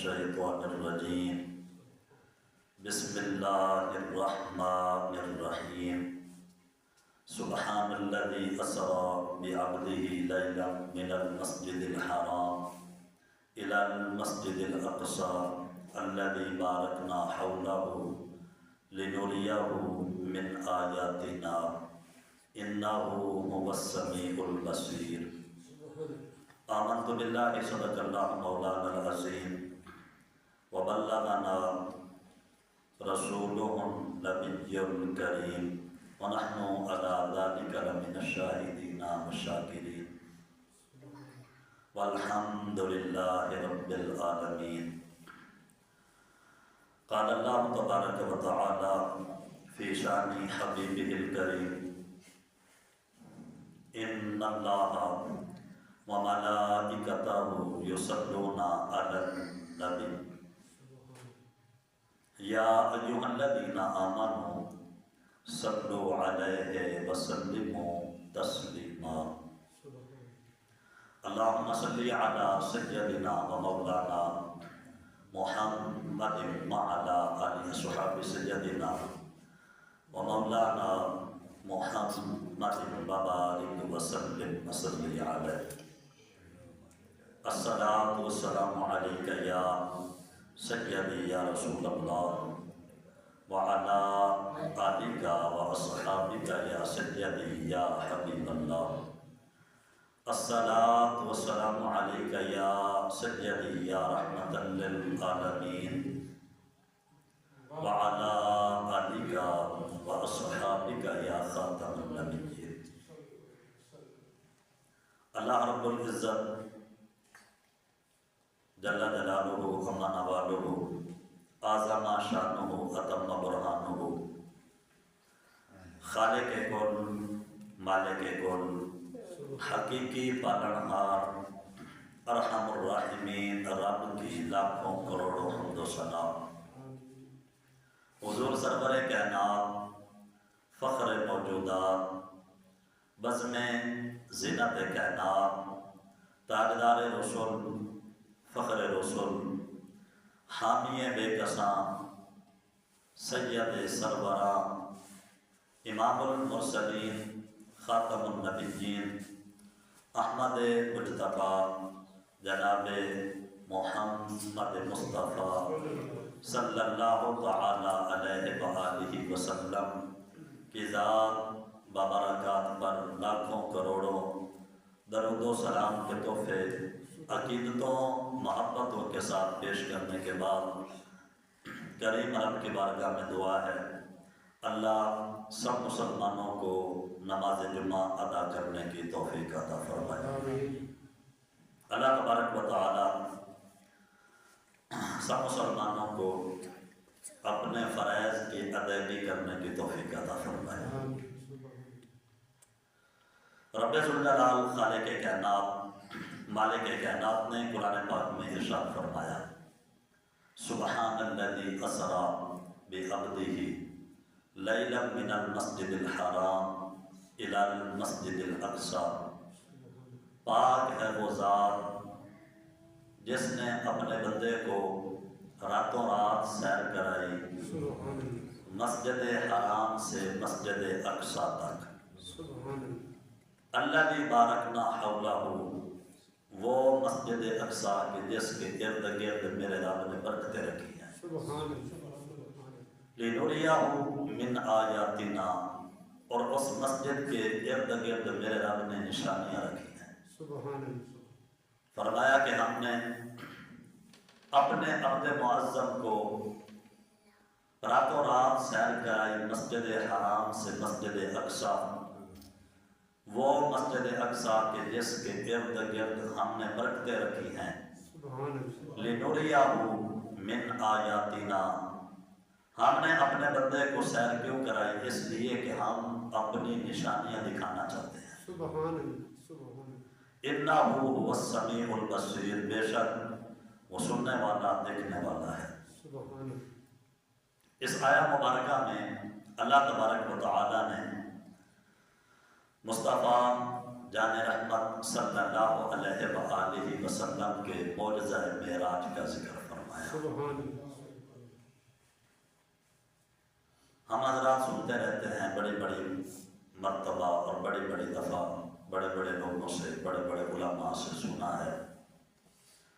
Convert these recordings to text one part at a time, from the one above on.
الشیطان الرجیم بسم اللہ الرحمن الرحیم سبحان الذی اسری بعبدہ لیلا من المسجد الحرام الی المسجد الاقصی الذی بارکنا حولہ لنریہ من آیاتنا انہ هو السمیع البصیر۔ آمنت باللہ صدق اللہ مولانا العظیم وبلغنا رسولہ النبی الکریم ونحن علی ذلک لمن الشاہدین والشاکرین والحمد للہ رب العالمین۔ قال اللہ تبارک و تعالی فی شان حبیبہ الکریم ان اللہ وملائکتہ یصلون علی النبی یا ایھا الذین آمنوا صلوا علیہ وسلموا تسلیما۔ اللہم صلی علی سیدنا و مولانا محمد وعلی آلہ صحابہ سیدنا و مولانا محمد وبارک وسلم وصلی علیہ۔ الصلاۃ والسلام علیک یا سیدی یا رسول اللہ وعلی آلک واصحابک یا سیدی یا حبیب اللہ۔ الصلاۃ والسلام علیک یا سیدی یا رحمۃ للعالمین وعلی آلک واصحابک یا خاتم النبیین۔ اللہ رب العزت جل جلالہ عظم نوالہ اعظم شانہ اتم برہانہ خالق کل مالک کل حقیقی پالنہار ارحم الراحمین رب کی لاکھوں کروڑوں حمد و ثنا۔ حضور سرور کائنات فخر موجودات بزم زینت کائنات تاجدار رسول فخر رسول حامی بے کساں سید سروراں امام المرسلین خاتم النبیین احمد مجتبیٰ جناب محمد مصطفیٰ صلی اللہ تعالی علیہ وآلہ وسلم کی ذات بابرکات پر لاکھوں کروڑوں درود و سلام کے تحفے عقیدتوں محبتوں کے ساتھ پیش کرنے کے بعد کریم رب کی بارگاہ میں دعا ہے اللہ سب مسلمانوں کو نماز جمعہ ادا کرنے کی توفیق عطا فرمائے۔ اللہ تبارک و تعالی سب مسلمانوں کو اپنے فرائض کی ادائیگی کرنے کی توفیق عطا فرمائے۔ رب ذوالجلال خالق کائنات مالک کائنات نے قرآن پاک میں ارشاد فرمایا سبحان الذی اسری بعبدہ لیلا من المسجد الحرام الی المسجد الاقصی۔ پاک ہے وہ ذات جس نے اپنے بندے کو راتوں رات سیر کرائی مسجد حرام سے مسجد اقصی تک۔ الذی بارکنا حولہ وہ مسجد اقصی کے جس کے ارد گرد میرے رب نے برکتیں رکھی ہیں لنریہ من آیاتنا اور اس مسجد کے ارد گرد میرے رب نے نشانیاں رکھی ہیں۔ فرمایا کہ ہم نے اپنے عبد معظم کو راتوں رات سیر کرائی مسجد حرام سے مسجد اقصی، وہ مسجد اقصی کے جس کے ارد گرد ہم نے برکتیں رکھی ہیں لنریہ من آیاتنا۔ ہم نے اپنے بندے کو سیر کیوں کرائی؟ اس لیے کہ ہم اپنی نشانیاں دکھانا چاہتے ہیں۔ انہ هو السمیع البصیر، بے شک وہ سننے والا دیکھنے والا ہے۔ اس آیہ مبارکہ میں اللہ تبارک و تعالی نے مصطفیٰ جان رحمت صلی اللہ علیہ وآلہ وسلم کے معجزہ معراج کا ذکر فرمایا۔ ہم حضرات سنتے رہتے ہیں بڑی بڑی مرتبہ اور بڑی بڑی دفعہ بڑے بڑے لوگوں سے بڑے بڑے علماء سے سنا ہے۔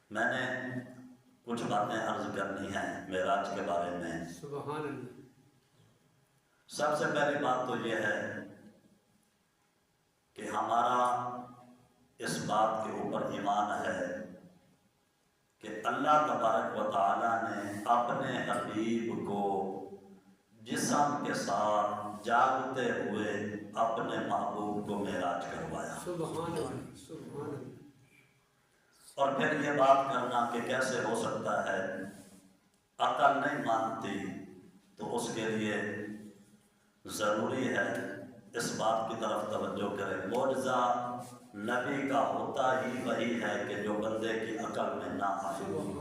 میں نے کچھ باتیں عرض کرنی ہیں معراج کے بارے میں۔ سبحان اللہ۔ سب سے پہلی بات تو یہ ہے کہ ہمارا اس بات کے اوپر ایمان ہے کہ اللہ تبارک و تعالیٰ نے اپنے حبیب کو جسم کے ساتھ جاگتے ہوئے اپنے محبوب کو معراج کروایا۔ سبحان اللہ، سبحان اللہ۔ اور پھر یہ بات کرنا کہ کیسے ہو سکتا ہے، عقل نہیں مانتی، تو اس کے لیے ضروری ہے اس بات کی طرف توجہ کریں۔ معجزہ نبی کا ہوتا ہی وہی ہے کہ جو بندے کی عقل میں نہ آئے،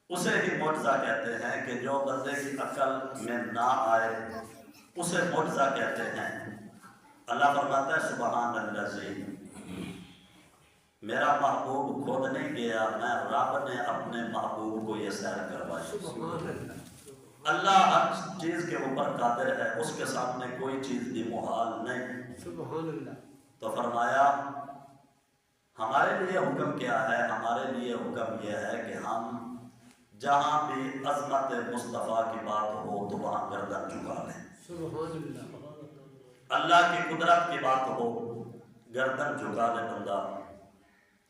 اسے ہی معجزہ کہتے ہیں کہ جو بندے کی عقل میں نہ آئے اسے معجزہ کہتے ہیں۔ اللہ فرماتا ہے سبحان الذی، میرا محبوب خود نہیں گیا، میں رب نے اپنے محبوب کو یہ سیر کروائی۔ اللہ ہر چیز کے اوپر قادر ہے، اس کے سامنے کوئی چیز بھی محال نہیں۔ سبحان اللہ۔ تو فرمایا ہمارے لیے حکم کیا ہے؟ ہمارے لیے حکم یہ ہے کہ ہم جہاں بھی عظمت مصطفیٰ کی بات ہو تو وہاں گردن جھکا لیں۔ سبحان اللہ۔ اللہ کی قدرت کی بات ہو گردن جھکا لے بندہ۔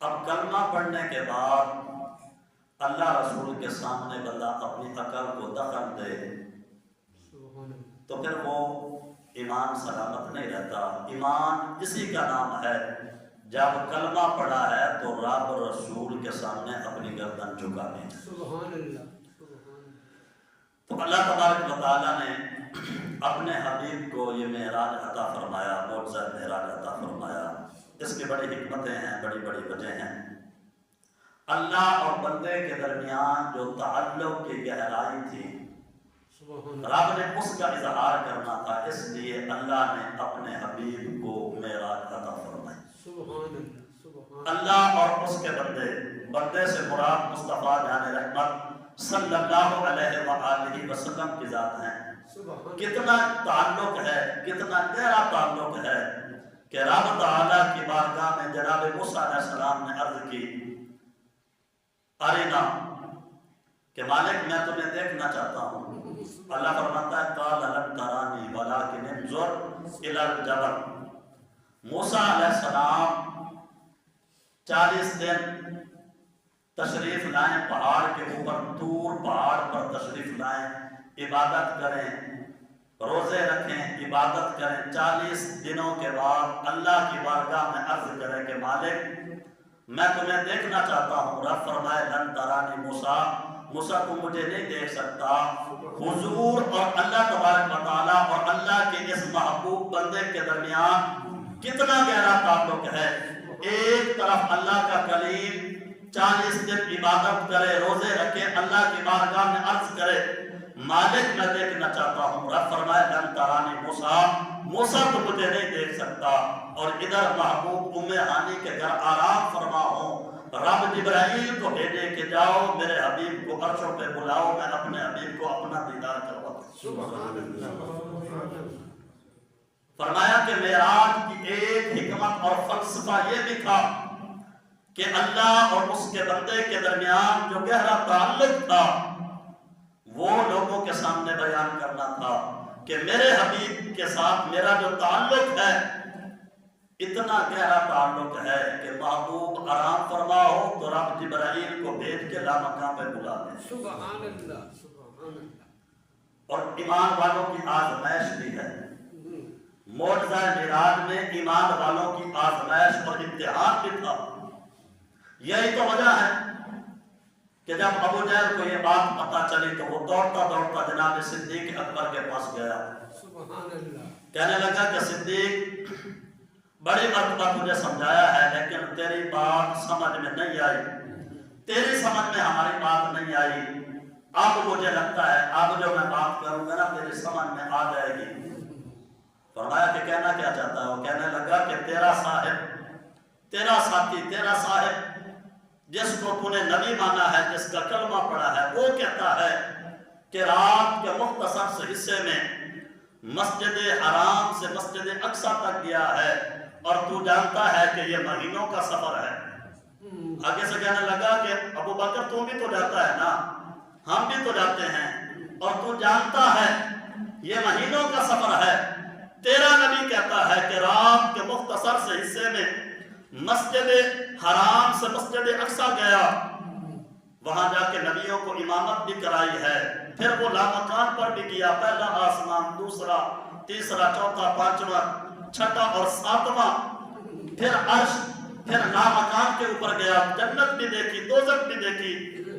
اب کلمہ پڑھنے کے بعد اللہ رسول کے سامنے بندہ اپنی عقل کو دخل دے تو پھر وہ ایمان سلامت نہیں رہتا۔ ایمان اسی کا نام ہے جب کلمہ پڑھا ہے تو رب رسول کے سامنے اپنی گردن جھکا لیں۔ سبحان اللہ۔ تو اللہ تبارک و تعالیٰ نے اپنے حبیب کو یہ معراج عطا فرمایا، معجزہ معراج عطا فرمایا۔ اس کی بڑی حکمتیں ہیں، بڑی بڑی وجہ ہیں۔ اللہ اور بندے کے درمیان جو تعلق کی گہرائی تھی، رب نے اس کا اظہار کرنا تھا، اس لیے اللہ نے اپنے حبیب کو معراج عطا فرمائی۔ اللہ اور اس کے بندے سے مراد مصطفیٰ جان رحمت صلی اللہ علیہ وآلہ وسلم کی ذات ہیں۔ کتنا تعلق ہے، کتنا گہرا تعلق ہے کہ رب تعالیٰ کی بارگاہ میں جناب موسیٰ علیہ السلام نے عرض کی ارینا کہ مالک میں تمہیں دیکھنا چاہتا ہوں۔ اللہ فرماتا ہے قال لن ترانی ولکن انظر الی الجبل۔ موسیٰ علیہ السلام 40 دن تشریف لائیں پہاڑ کے اوپر، طور پہاڑ پر تشریف لائیں، عبادت کریں، روزے رکھیں، عبادت کریں۔ 40 دنوں کے بعد اللہ کی بارگاہ میں عرض کریں کہ مالک میں تمہیں دیکھنا چاہتا ہوں۔ رب فرمائے لن ترانی موسیٰ، موسیٰ تم مجھے نہیں دیکھ سکتا۔ حضور اور اللہ تبارک و تعالیٰ اور اللہ کے اس محبوب بندے کے درمیان کتنا گہرا تعلق ہے۔ ایک طرف اللہ کا کلیم 40 دن عبادت کرے، روزے رکھے، اللہ کی بارگاہ میں عرض کرے مالک میں دیکھنا چاہتا ہوں۔ رب فرمائے لن ترانی موسیٰ، موسیٰ تو مجھے نہیں دیکھ سکتا۔ اور ادھر محبوب ام ہانی کے گھر آرام فرما ہوں، رب جبرائیل کو بھیجے کہ جاؤ میرے حبیب کو عرشوں پہ بلاؤ، میں اپنے حبیب کو اپنا دیدار کرواتا ہوں۔ فرمایا کہ معراج کی ایک حکمت اور فلسفہ یہ بھی تھا کہ اللہ اور اس کے بندے کے درمیان جو گہرا تعلق تھا وہ لوگوں کے سامنے بیان کرنا تھا کہ میرے حبیب کے ساتھ میرا جو تعلق ہے اتنا گہرا تعلق ہے کہ محبوب آرام فرما ہو تو رب جبرائیل کو بھیج کے لامکان پہ بلا دے۔ سبحان اللہ، سبحان اللہ۔ اور ایمان والوں کی آزمائش بھی ہے۔ معجزہ معراج میں ایمان والوں کی آزمائش اور امتحان بھی تھا۔ یہی تو وجہ ہے کہ جب ابو جہل کو یہ بات پتہ چلی تو وہ دوڑتا دوڑتا جناب صدیق اکبر کے پاس گیا۔ سبحان اللہ۔ کہنے لگا کہ صدیق بڑی مرتبہ تجھے سمجھایا ہے لیکن تیری بات سمجھ میں نہیں آئی، تیری سمجھ میں ہماری بات نہیں آئی۔ اب مجھے لگتا ہے اب جو میں بات کروں گا نا تیری سمجھ میں آ جائے گی۔ فرمایا کہ کہنا کیا چاہتا ہے؟ وہ کہنے لگا کہ تیرا صاحب، تیرا ساتھی، تیرا صاحب جس کو تو نے نبی مانا ہے، جس کا کلمہ پڑھا ہے، وہ کہتا ہے کہ رات کے مختصر سے حصے میں مسجد حرام سے مسجد اقصیٰ تک گیا ہے، اور تو جانتا ہے کہ یہ مہینوں کا سفر ہے۔ آگے سے کہنے لگا کہ ابو بکر تو بھی تو جاتا ہے نا، ہم بھی تو جاتے ہیں، اور تو جانتا ہے یہ مہینوں کا سفر ہے۔ تیرا نبی کہتا ہے کہ رات کے مختصر سے حصے میں مسجد حرام سے مسجد اقصیٰ گیا، وہاں جا کے نبیوں کو امامت بھی کرائی ہے، پھر وہ لامکان پر بھی گیا، پہلا آسمان، دوسرا، تیسرا، چوتھا، پانچواں، چھٹا اور ساتواں، پھر عرش، پھر لامکان کے اوپر گیا، جنت بھی دیکھی، دوزخ بھی دیکھی۔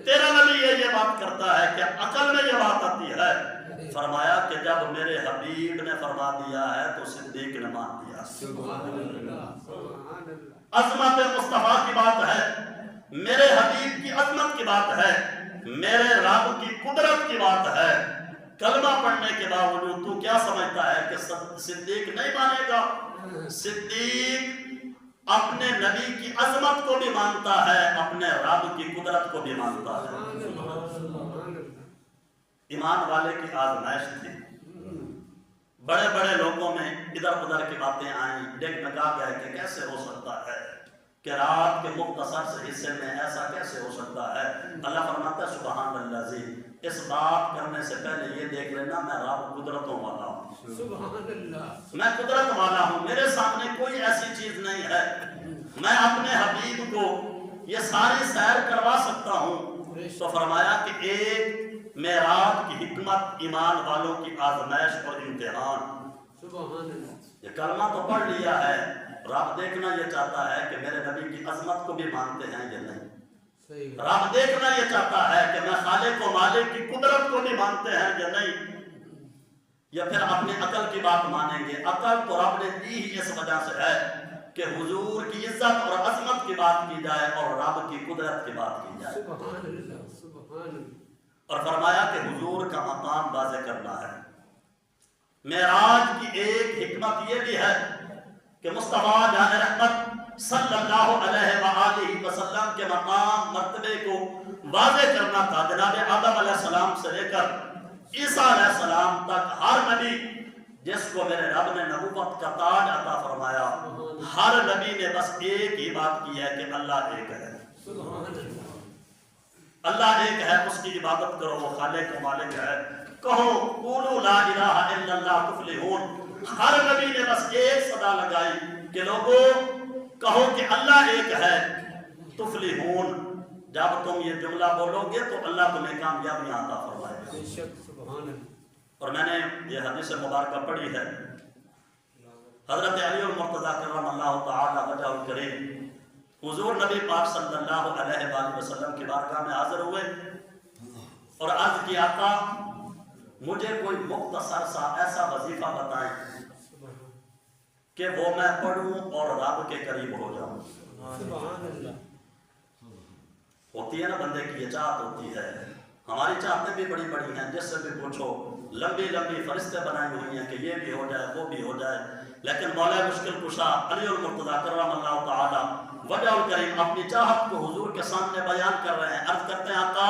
تیرا نبی یہ بات کرتا ہے کہ عقل میں یہ بات آتی ہے؟ فرمایا کہ جب میرے حبیب نے فرما دیا ہے تو صدیق نے مان دیا۔ سبحان اللہ، سبحان اللہ، عظمت مصطفیٰ کی بات ہے، میرے حبیب کی عظمت کی بات ہے، میرے رب کی قدرت کی بات ہے۔ کلمہ پڑھنے کے باوجود تو کیا سمجھتا ہے کہ صدیق نہیں مانے گا؟ صدیق اپنے نبی کی عظمت کو بھی مانتا ہے، اپنے رب کی قدرت کو بھی مانتا ہے۔ ایمان والے کی آزمائش تھی، بڑے بڑے لوگوں میں ادھر ادھر کی باتیں آئیں، ڈگمگا گئے کہ کیسے ہو سکتا ہے کہ رات کے مختصر سے حصے میں ایسا کیسے ہو سکتا ہے؟ اللہ فرماتا ہے سبحان اللہ جی، اس بات کرنے سے پہلے یہ دیکھ لینا میں رب قدرتوں والا ہوں، سبحان اللہ، میں قدرت والا ہوں، میرے سامنے کوئی ایسی چیز نہیں ہے، میں اپنے حبیب کو یہ ساری سیر کروا سکتا ہوں۔ تو فرمایا کہ ایک معراج کی حکمت ایمان والوں کی آزمائش اور امتحان۔ سبحان اللہ، یہ کلمہ تو پڑھ لیا ہے، رب دیکھنا یہ چاہتا ہے کہ میرے نبی کی عظمت کو بھی مانتے ہیں یا نہیں۔ صحیح، رب دیکھنا یہ چاہتا ہے کہ میں خالق و مالک کی قدرت کو بھی مانتے ہیں یا نہیں، یا پھر اپنی عقل کی بات مانیں گے۔ عقل تو رب نے دی ہی اس وجہ سے ہے کہ حضور کی عزت اور عظمت کی بات کی جائے اور رب کی قدرت کی بات کی جائے۔ سبحان اللہ، سبحان اللہ، اور فرمایا کہ حضور کا مقام واضح کرنا ہے۔ معراج کی ایک حکمت یہ بھی ہے کہ مصطفیٰ جان رحمت صلی اللہ علیہ وآلہ وسلم کے مقام مرتبے کو واضح کرنا تھا۔ جناب آدم علیہ السلام سے لے کر عیسیٰ علیہ السلام تک ہر نبی جس کو میرے رب نے نبوت کا تاج عطا فرمایا، ہر نبی نے بس ایک ہی بات کی ہے کہ اللہ ایک ہے، سبحان اللہ، اللہ ایک ہے، اس کی عبادت کرو، وہ خالق و مالک ہے۔ کہو قولوا لا الہ الا اللہ تفلحون۔ ہر نبی نے بس ایک صدا لگائی کہ لوگوں کہو کہ اللہ ایک ہے، تفلحون۔ جب تم یہ جملہ بولو گے تو اللہ تمہیں کامیابیاں عطا فرمائے گا۔ بے شک، سبحان اللہ، اور میں نے یہ حدیث مبارکہ پڑھی ہے، حضرت علی المرتضیٰ کرم اللہ تعالی وجہ الکریم حضور نبی پاک صلی اللہ علیہ وآلہ وسلم کی بارگاہ میں حاضر ہوئے اور عرض کیا آقا مجھے کوئی مختصر سا ایسا وظیفہ بتائیں کہ وہ میں پڑھوں اور رب کے قریب ہو جاؤں۔ سبحان اللہ، ہوتی ہے نا بندے کی یہ چاہت ہوتی ہے، ہماری چاہتیں بھی بڑی بڑی ہیں، جس سے بھی پوچھو لمبی لمبی فرشتے بنائی ہوئی ہیں کہ یہ بھی ہو جائے وہ بھی ہو جائے، لیکن مولا مشکل کشا علی المرتضیٰ کرم اللہ تعالی وجہ الکریم اپنی چاہت کو حضور کے سامنے بیان کر رہے ہیں۔ عرض کرتے ہیں آقا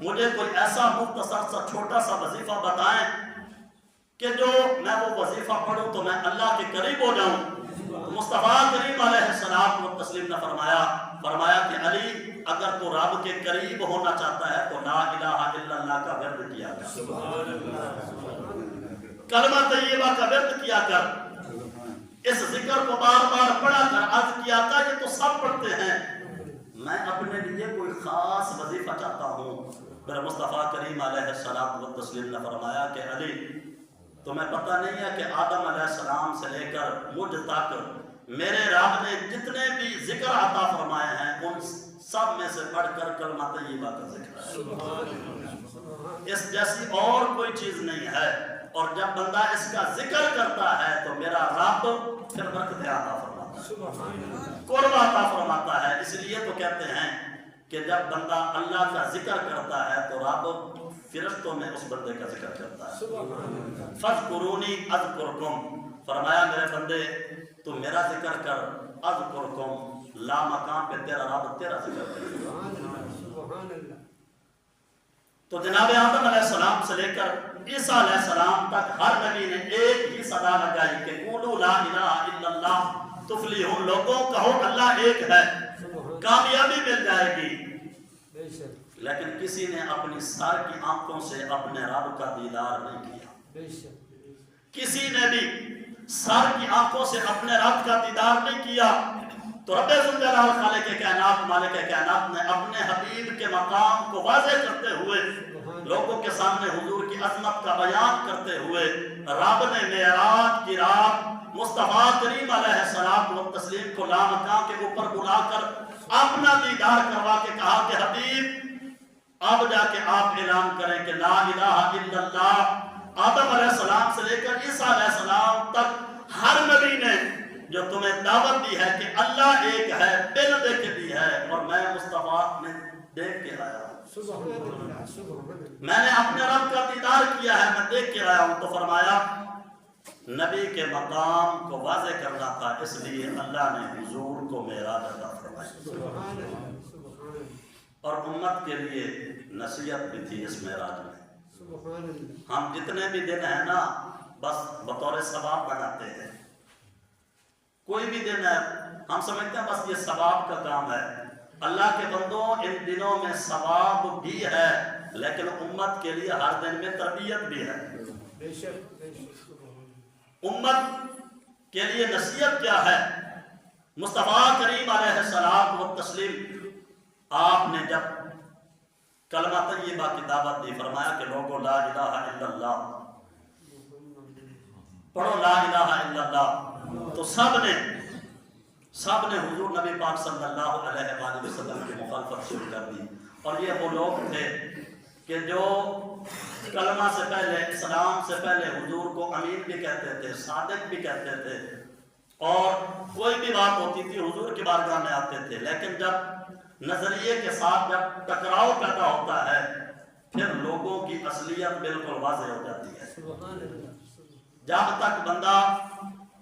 مجھے کوئی ایسا مختصر سا چھوٹا سا وظیفہ بتائیں کہ جو میں وہ وظیفہ پڑھوں تو میں اللہ کے قریب ہو جاؤں۔ مصطفیٰ کریم علیہ السلام و تسلیم نے فرمایا کہ علی اگر تو رب کے قریب ہونا چاہتا ہے تو لا الہ الا اللہ کا ورد کیا کر، سبحان اللہ، کلمہ طیبہ کا ورد کیا کر، اس ذکر کو بار بار پڑھا کر۔ عرض کیا تھا یہ تو سب پڑھتے ہیں، میں اپنے لیے کوئی خاص وظیفہ چاہتا ہوں۔ پھر مصطفیٰ کریم علیہ السلام و تسلیم نے فرمایا کہ علی تمہیں پتہ نہیں ہے کہ آدم علیہ السلام سے لے کر مجھ تک میرے رب نے جتنے بھی ذکر عطا فرمائے ہیں ان سب میں سے بڑھ کر کلمہ طیبہ کا ذکر ہے، اس جیسی اور کوئی چیز نہیں ہے، اور جب بندہ اس کا ذکر کرتا ہے تو میرا رب پھر برکت عطا فرماتا ہے، قرب عطا فرماتا ہے۔ اس لیے تو کہتے ہیں کہ جب بندہ اللہ کا ذکر کرتا ہے تو رب فرشتوں میں اس بندے کا ذکر کرتا ہے۔ فاذکرونی اذکرکم، فرمایا میرے بندے تو میرا ذکر کر، اذکرکم لا مقام پہ تیرا رب تیرا ذکر کرے. سبحان اللہ سبحان اللہ. تو جناب آدم علیہ السلام سے لے کر عیسیٰ علیہ السلام تک ہر نبی نے ایک ہی صدا لگائی کہ قولوا لا الہ الا اللہ تفلحون. لوگوں کہو اللہ ایک ہے, کامیابی مل جائے گی. بے شک لیکن کسی نے اپنی سر کی آنکھوں سے اپنے رب کا دیدار نہیں کیا. بے شک کسی نے بھی سر کی آنکھوں سے اپنے رب کا دیدار نہیں کیا. تو رب ذوالجلال خالق کائنات مالک کائنات نے اپنے حبیب کے مقام کو واضح کرتے ہوئے, لوگوں کے سامنے حضور کی عظمت کا بیان کرتے ہوئے, رب نے معراج کی رات مصطفیٰ کریم علیہ الصلوۃ والتسلیم کو لامکان کے اوپر بلا کر اپنا دیدار کروا کے کہا کہ حبیب اب جا کے آپ اعلان کریں کہ لا الہ الا اللہ. آدم علیہ السلام سے لے کر عیسیٰ علیہ السلام تک ہر نبی نے جو تمہیں دعوت دی ہے کہ اللہ ایک ہے, بن دیکھ دی ہے, اور میں مصطفیٰ میں دیکھ کے آیا ہوں. سبحان اللہ سبحان اللہ. میں نے اپنے رب کا دیدار کیا ہے, میں دیکھ کے آیا ہوں. تو فرمایا نبی کے مقام کو واضح کرنا تھا, اس لیے اللہ نے حضور کو معراج عطا فرمایا. سبحان اللہ سبحان اللہ. اور امت کے لیے نصیحت بھی تھی اس معراج میں. سبحان اللہ. ہم جتنے بھی دن ہیں نا بس بطور ثواب بناتے ہیں. کوئی بھی دن ہے ہم سمجھتے ہیں بس یہ ثواب کا کام ہے. اللہ کے بندوں ان دنوں میں ثواب بھی ہے, لیکن امت کے لیے ہر دن میں تربیت بھی ہے. بے شک بے شک. امت کے لیے نصیحت کیا ہے؟ مصطفیٰ کریم علیہ الصلوۃ والتسلیم آپ نے جب کلمہ طیبہ کی دعوت دی, فرمایا کہ لوگوں لا الہ الا اللہ پڑھو, لا الہ الا اللہ. تو سب نے حضور نبی پاک صلی اللہ علیہ وآلہ وسلم کی مخالفت شروع کر دی. اور یہ وہ لوگ تھے کہ جو کلمہ سے پہلے, اسلام سے پہلے حضور کو امین بھی کہتے تھے, صادق بھی کہتے تھے, اور کوئی بھی بات ہوتی تھی حضور کی بارگاہ میں آتے تھے. لیکن جب نظریے کے ساتھ جب ٹکراؤ پیدا ہوتا ہے پھر لوگوں کی اصلیت بالکل واضح ہو جاتی ہے. سبحان اللہ. جب تک بندہ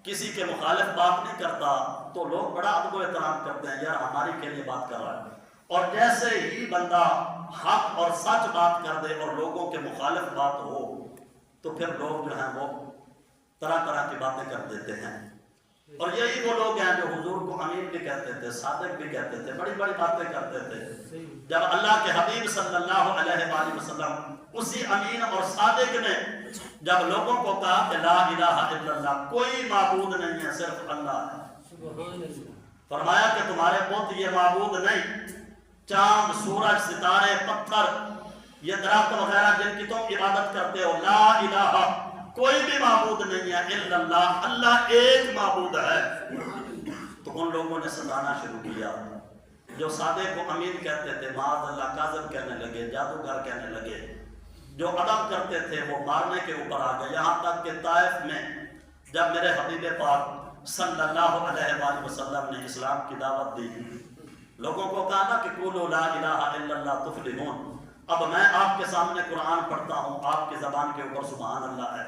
کسی کے مخالف بات نہیں کرتا تو لوگ بڑا ادب و احترام کرتے ہیں, یار ہماری کے لیے بات کر رہا ہے. اور جیسے ہی بندہ حق اور سچ بات کر دے اور لوگوں کے مخالف بات ہو تو پھر لوگ جو ہیں وہ طرح طرح کی باتیں کر دیتے ہیں. اور یہی وہ لوگ ہیں جو حضور کو امین بھی کہتے تھے, صادق بھی کہتے تھے, بڑی بڑی باتیں کرتے تھے. جب اللہ کے حبیب صلی اللہ علیہ وآلہ وسلم اسی امین اور صادق نے جب لوگوں کو کہا کہ لا الہ الا اللہ, کوئی معبود نہیں ہے صرف اللہ ہے, سبحان اللہ. فرمایا کہ تمہارے بت یہ معبود نہیں, چاند سورج ستارے پتھر یہ درخت وغیرہ جن کی تم عبادت کرتے ہو, لا الہ کوئی بھی معبود نہیں ہے الا اللہ, اللہ ایک معبود ہے. تو ان لوگوں نے ستانا شروع کیا. جو صادق کو امین کہتے تھے معاذ اللہ کاذب کہنے لگے, جادوگر کہنے لگے. جو ادب کرتے تھے وہ مارنے کے اوپر آ گئے. یہاں تک کہ طائف میں جب میرے حبیب پاک صلی اللہ علیہ وآلہ وسلم نے اسلام کی دعوت دی, لوگوں کو کہا نا کہ قولوا لا الہ الا اللہ تفلحون. اب میں آپ کے سامنے قرآن پڑھتا ہوں, آپ کی زبان کے اوپر سبحان اللہ ہے.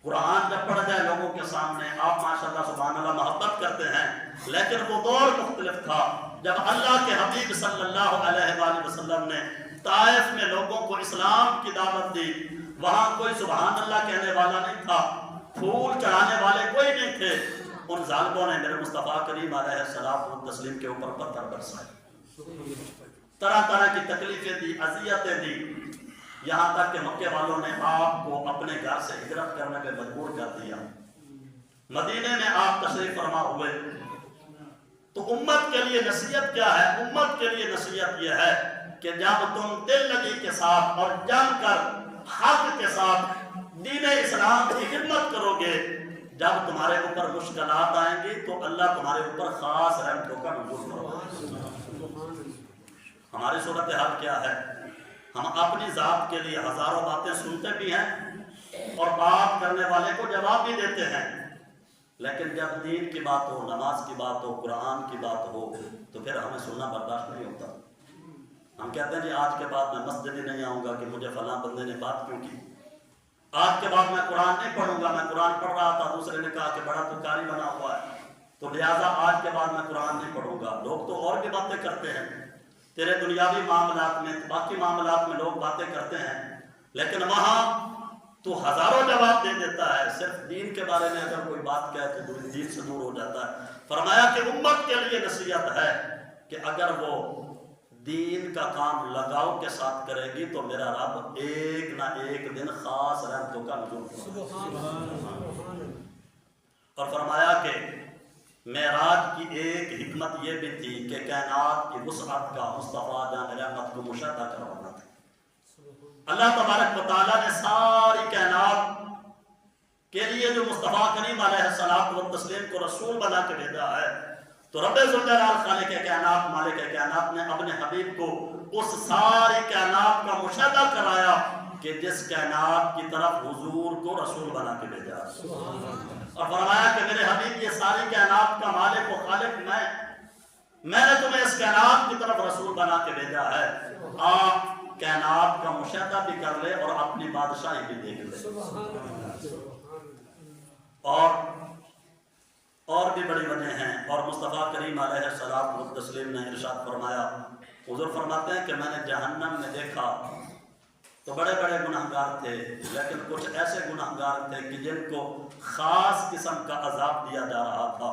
قرآن جب پڑھ جائے لوگوں کے سامنے آپ ماشاءاللہ سبحان اللہ محبت کرتے ہیں, لیکن وہ دور مختلف تھا جب اللہ کے حبیب صلی اللہ علیہ وآلہ وسلم نے طائف میں لوگوں کو اسلام کی دعوت دی. وہاں کوئی سبحان اللہ کہنے والا نہیں تھا, پھول چڑھانے والے کوئی نہیں تھے. ان ظالموں نے میرے مصطفیٰ کریم علیہ الصلوۃ والتسلیم کے اوپر پتھر برسائے, طرح طرح کی تکلیفیں دی, اذیتیں دی, یہاں تک کہ مکے والوں نے آپ کو اپنے گھر سے ہجرت کرنے پہ مجبور کر دیا. مدینے میں آپ تشریف فرما ہوئے. تو امت کے لیے نصیحت کیا ہے؟ امت کے لیے نصیحت یہ ہے کہ جب تم دل لگی کے ساتھ اور جم کر حق کے ساتھ دین اسلام کی خدمت کرو گے, جب تمہارے اوپر مشکلات آئیں گی تو اللہ تمہارے اوپر خاص رحمتوں کا نزول فرمائے. ہماری صورتحال کیا ہے؟ ہم اپنی ذات کے لیے ہزاروں باتیں سنتے بھی ہیں اور بات کرنے والے کو جواب بھی دیتے ہیں, لیکن جب دین کی بات ہو, نماز کی بات ہو, قرآن کی بات ہو تو پھر ہمیں سننا برداشت نہیں ہوتا. ہم کہتے ہیں جی آج کے بعد میں مسجد ہی نہیں آؤں گا کہ مجھے فلاں بندے نے بات کیوں کی. آج کے بعد میں قرآن نہیں پڑھوں گا, میں قرآن پڑھ رہا تھا دوسرے نے کہا کہ بڑا تو قاری بنا ہوا ہے, تو لہٰذا آج کے بعد میں قرآن نہیں پڑھوں گا. لوگ تو اور بھی باتیں کرتے ہیں تیرے دنیاوی معاملات میں، باقی معاملات میں لوگ باتیں کرتے ہیں، لیکن وہاں تو ہزاروں جواب دے دیتا ہے. صرف دین کے بارے میں اگر کوئی بات کہے تو دین سے دور ہو جاتا ہے. فرمایا کہ امت کے لیے نصیحت ہے کہ اگر وہ دین کا کام لگاؤ کے ساتھ کرے گی تو میرا رب ایک نہ ایک دن خاص رحمتوں کا نزول فرمائے. اور فرمایا کہ معراج کی ایک حکمت یہ بھی تھی کہ کائنات کی وسعت کا مصطفیٰ جان رحمت کو مشاہدہ کروانا تھا. اللہ تبارک و تعالیٰ نے ساری کائنات کے لیے جو مصطفیٰ کریم علیہ الصلوۃ والتسلیم کو رسول بنا کے بھیجا ہے، تو رب ذوالجلال خالق کائنات مالک کائنات نے اپنے حبیب کو اس ساری کائنات کا مشاہدہ کرایا کہ جس کائنات کی طرف حضور کو رسول بنا کے بھیجا. اور فرمایا کہ میرے حبیب یہ ساری کائنات کا مالک و خالق میں نے تمہیں اس کائنات کی طرف رسول بنا کے بھیجا ہے. آپ کائنات کا مشاہدہ بھی کر لے اور اپنی بادشاہی بھی دیکھ لے. اور بھی بڑی وجہ ہیں. اور مصطفیٰ کریم علیہ الصلوۃ والتسلیم نے ارشاد فرمایا، حضور فرماتے ہیں کہ میں نے جہنم میں دیکھا تو بڑے بڑے گناہگار تھے، لیکن کچھ ایسے گناہگار تھے کہ جن کو خاص قسم کا عذاب دیا جا رہا تھا.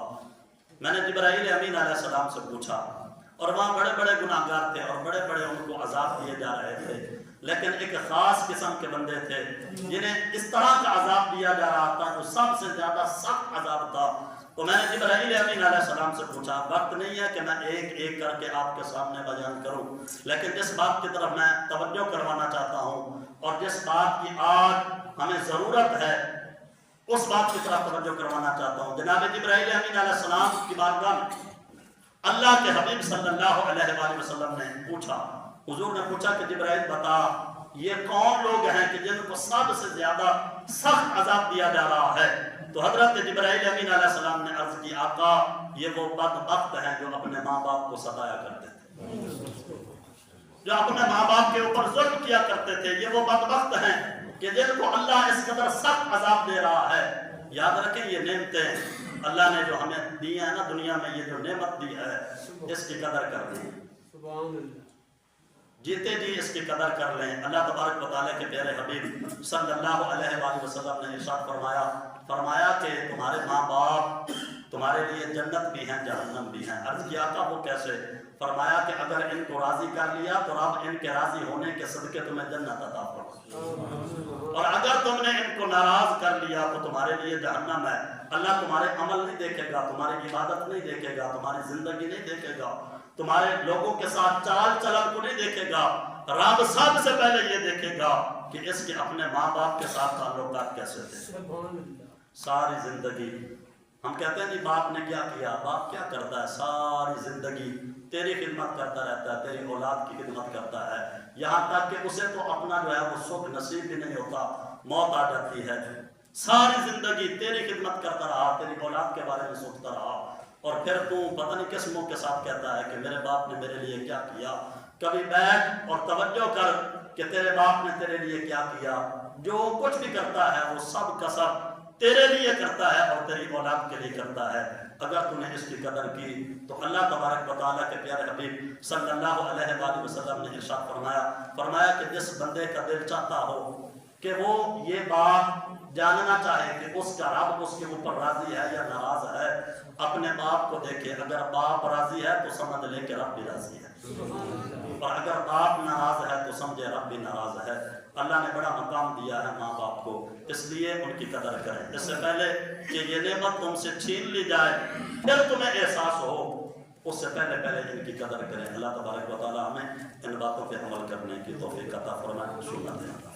میں نے جبرائیل امین علیہ السلام سے پوچھا، اور وہاں بڑے بڑے گناہگار تھے اور بڑے بڑے ان کو عذاب دیے جا رہے تھے، لیکن ایک خاص قسم کے بندے تھے جنہیں اس طرح کا عذاب دیا جا رہا تھا جو سب سے زیادہ سخت عذاب تھا. تو میں نے جبرائیل امین علیہ السلام سے پوچھا، وقت نہیں ہے کہ میں ایک ایک کر کے آپ کے سامنے بیان کروں، لیکن جس بات کی طرف میں توجہ کروانا چاہتا ہوں اور جس بات کی آج ہمیں ضرورت ہے اس بات کی طرف توجہ کروانا چاہتا ہوں. جناب جبرائیل امین علیہ السلام کی بارگاہ میں اللہ کے حبیب صلی اللہ علیہ وآلہ وسلم نے پوچھا، حضور نے پوچھا کہ جبرائیل بتا یہ کون لوگ ہیں کہ جن کو سب سے زیادہ سخت عذاب دیا جا رہا ہے؟ تو حضرت جبرائیل امین علیہ السلام نے عرض کی، آقا یہ وہ بدبخت ہیں جو اپنے ماں باپ کو ستایا کرتے تھے، جو اپنے ماں باپ کے اوپر ظلم کیا کرتے تھے. یہ وہ بدبخت ہیں کہ جن کو اللہ اس قدر سخت عذاب دے رہا ہے. یاد رکھیں یہ نعمتیں اللہ نے جو ہمیں دی ہیں نا دنیا میں، یہ جو نعمت دی ہے اس کی قدر کر لیں، جیتے جی اس کی قدر کر لیں. اللہ تبارک و تعالیٰ کے پیارے حبیب صلی اللہ علیہ وآلہ وسلم نے ارشاد فرمایا کہ تمہارے ماں باپ تمہارے لیے جنت بھی ہیں جہنم بھی ہیں. عرض کیا تھا وہ کیسے؟ فرمایا کہ اگر ان کو راضی کر لیا تو رب ان کے راضی ہونے کے صدقے تمہیں جنت عطا فرمائے، اور اگر تم نے ان کو ناراض کر لیا تو تمہارے لیے جہنم ہے. اللہ تمہارے عمل نہیں دیکھے گا، تمہاری عبادت نہیں دیکھے گا، تمہاری زندگی نہیں دیکھے گا، تمہارے لوگوں کے ساتھ چال چلن کو نہیں دیکھے گا. رب سب سے پہلے یہ دیکھے گا کہ اس کے اپنے ماں باپ کے ساتھ تعلقات کیسے تھے. ساری زندگی ہم کہتے ہیں جی باپ نے کیا کیا، باپ کیا کرتا ہے؟ ساری زندگی تیری خدمت کرتا رہتا ہے، تیری اولاد کی خدمت کرتا ہے، یہاں تک کہ اسے تو اپنا جو ہے وہ سکھ نصیب بھی نہیں ہوتا، موت آ جاتی ہے. ساری زندگی تیری خدمت کرتا رہا، تیری اولاد کے بارے میں سوچتا رہا، اور پھر تو پتہ نہیں کس منہ کے ساتھ کہتا ہے کہ میرے باپ نے میرے لیے کیا کیا. کبھی بیٹھ اور توجہ کر کہ تیرے باپ نے تیرے لیے کیا کیا. جو کچھ بھی کرتا ہے وہ سب کا سب تیرے لیے کرتا ہے اور تیری اولاد کے لیے کرتا ہے. اگر تم نے اس کی قدر کی تو اللہ تبارک و تعالیٰ کے پیارے حبیب صلی اللہ علیہ وآلہ وسلم نے ارشاد فرمایا کہ جس بندے کا دل چاہتا ہو کہ وہ یہ بات جاننا چاہے کہ اس کا رب اس کے اوپر راضی ہے یا ناراض ہے، اپنے باپ کو دیکھے. اگر باپ راضی ہے تو سمجھ لے کہ رب بھی راضی ہے، اور اگر باپ ناراض ہے تو سمجھے رب بھی ناراض ہے. اللہ نے بڑا مقام دیا ہے ماں باپ کو، اس لیے ان کی قدر کریں. اس سے پہلے کہ یہ نعمت تم سے چھین لی جائے پھر تمہیں احساس ہو، اس سے پہلے ان کی قدر کریں. اللہ تبارک و تعالیٰ ہمیں ان باتوں پہ عمل کرنے کی توفیق عطا فرمائے.